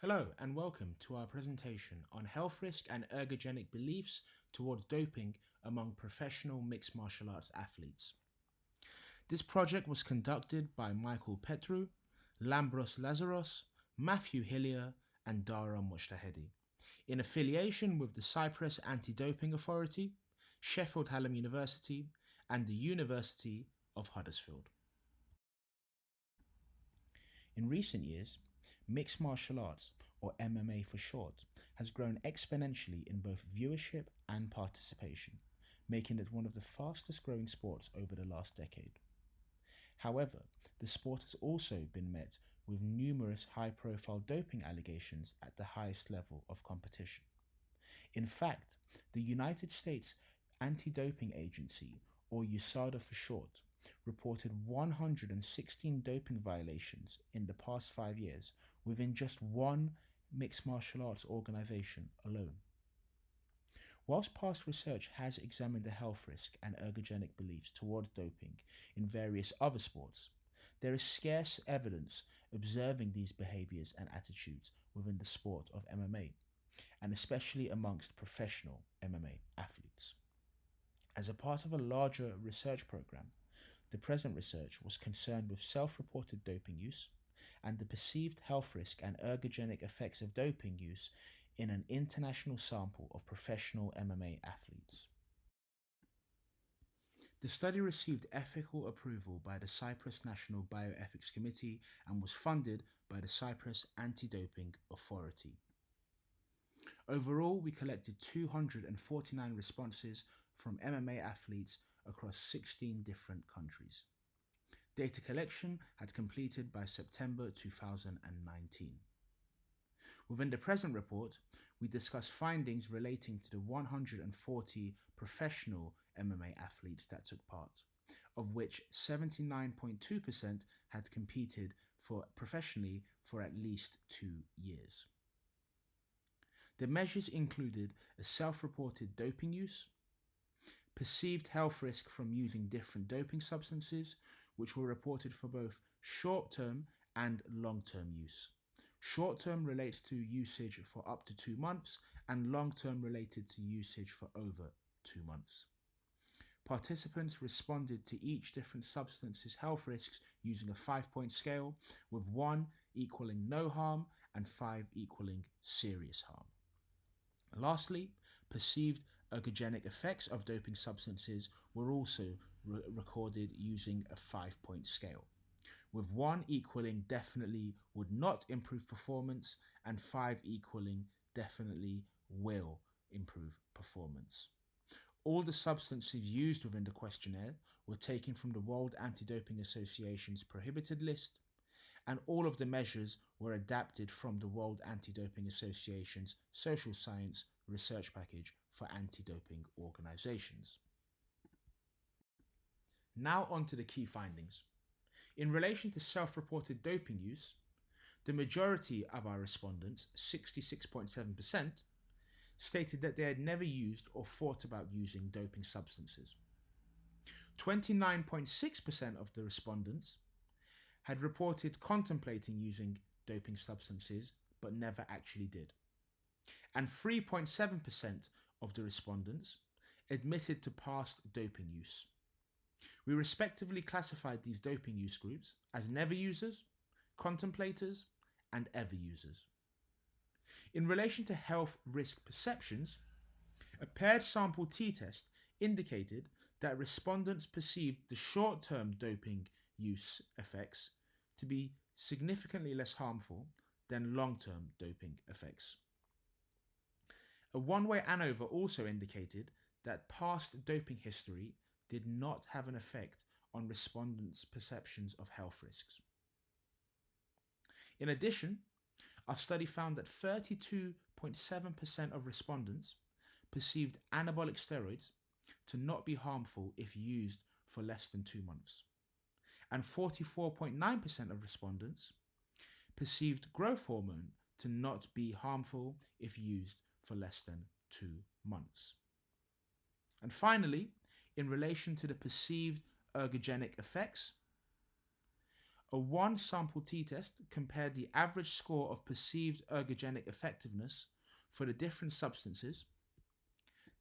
Hello and welcome to our presentation on health risk and ergogenic beliefs towards doping among professional mixed martial arts athletes. This project was conducted by Michael Petru, Lambros Lazuras, Matthew Hillier, and Dara Mojtahedi, in affiliation with the Cyprus Anti-Doping Authority, Sheffield Hallam University, and the University of Huddersfield. In recent years, mixed martial arts, or MMA for short, has grown exponentially in both viewership and participation, making it one of the fastest growing sports over the last decade. However, the sport has also been met with numerous high-profile doping allegations at the highest level of competition. In fact, the United States Anti-Doping Agency, or USADA for short, reported 116 doping violations in the past 5 years within just one mixed martial arts organization alone. Whilst past research has examined the health risk and ergogenic beliefs towards doping in various other sports, there is scarce evidence observing these behaviors and attitudes within the sport of MMA, and especially amongst professional MMA athletes. As a part of a larger research program, the present research was concerned with self-reported doping use and the perceived health risk and ergogenic effects of doping use in an international sample of professional MMA athletes. The study received ethical approval by the Cyprus National Bioethics Committee and was funded by the Cyprus Anti-Doping Authority. Overall, we collected 249 responses from MMA athletes across 16 different countries. Data collection had completed by September 2019. Within the present report, we discuss findings relating to the 140 professional MMA athletes that took part, of which 79.2% had competed professionally for at least 2 years. The measures included a self-reported doping use, perceived health risk from using different doping substances, which were reported for both short-term and long-term use. Short-term relates to usage for up to 2 months, and long-term related to usage for over 2 months. Participants responded to each different substance's health risks using a 5-point scale, with 1 equaling no harm and 5 equaling serious harm. Lastly, perceived ergogenic effects of doping substances were also recorded using a 5-point scale, with 1 equaling definitely would not improve performance and 5 equaling definitely will improve performance. All the substances used within the questionnaire were taken from the World Anti-Doping Association's Prohibited list, and all of the measures were adapted from the World Anti-Doping Association's Social Science Research Package for anti-doping organizations. Now on to the key findings. In relation to self-reported doping use, the majority of our respondents, 66.7%, stated that they had never used or thought about using doping substances. 29.6% of the respondents had reported contemplating using doping substances but never actually did. And 3.7% of the respondents admitted to past doping use. We respectively classified these doping use groups as never users, contemplators, and ever users. In relation to health risk perceptions, a paired sample t-test indicated that respondents perceived the short-term doping use effects to be significantly less harmful than long-term doping effects. A One-Way ANOVA also indicated that past doping history did not have an effect on respondents' perceptions of health risks. In addition, our study found that 32.7% of respondents perceived anabolic steroids to not be harmful if used for less than 2 months, and 44.9% of respondents perceived growth hormone to not be harmful if used for less than 2 months. And finally, in relation to the perceived ergogenic effects, A one-sample t-test compared the average score of perceived ergogenic effectiveness for the different substances.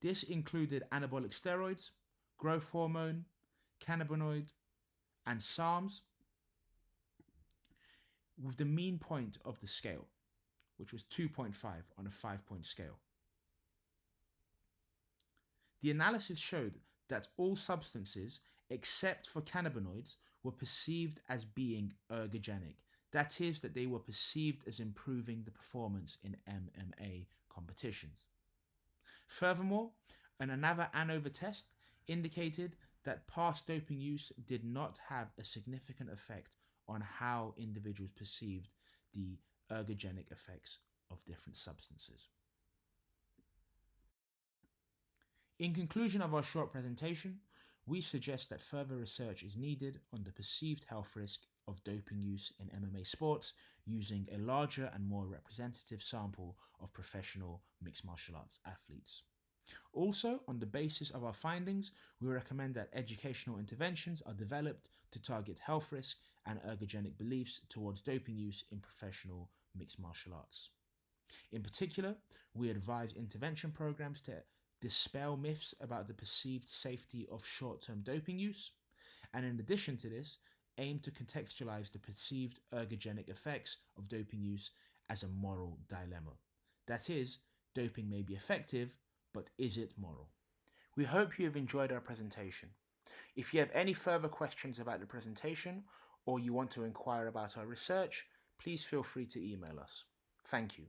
This included anabolic steroids, growth hormone, cannabinoid, and SARMs, with the mean point of the scale, which was 2.5 on a 5-point scale. The analysis showed that all substances, except for cannabinoids, were perceived as being ergogenic. That is, that they were perceived as improving the performance in MMA competitions. Furthermore, an ANOVA ANOVA test indicated that past doping use did not have a significant effect on how individuals perceived the ergogenic effects of different substances. In conclusion of our short presentation, we suggest that further research is needed on the perceived health risk of doping use in MMA sports using a larger and more representative sample of professional mixed martial arts athletes. Also, on the basis of our findings, we recommend that educational interventions are developed to target health risk and ergogenic beliefs towards doping use in professional mixed martial arts. In particular, we advise intervention programs to dispel myths about the perceived safety of short-term doping use, and in addition to this, aim to contextualize the perceived ergogenic effects of doping use as a moral dilemma. That is, doping may be effective, but is it moral? We hope you have enjoyed our presentation. If you have any further questions about the presentation, or you want to inquire about our research, please feel free to email us. Thank you.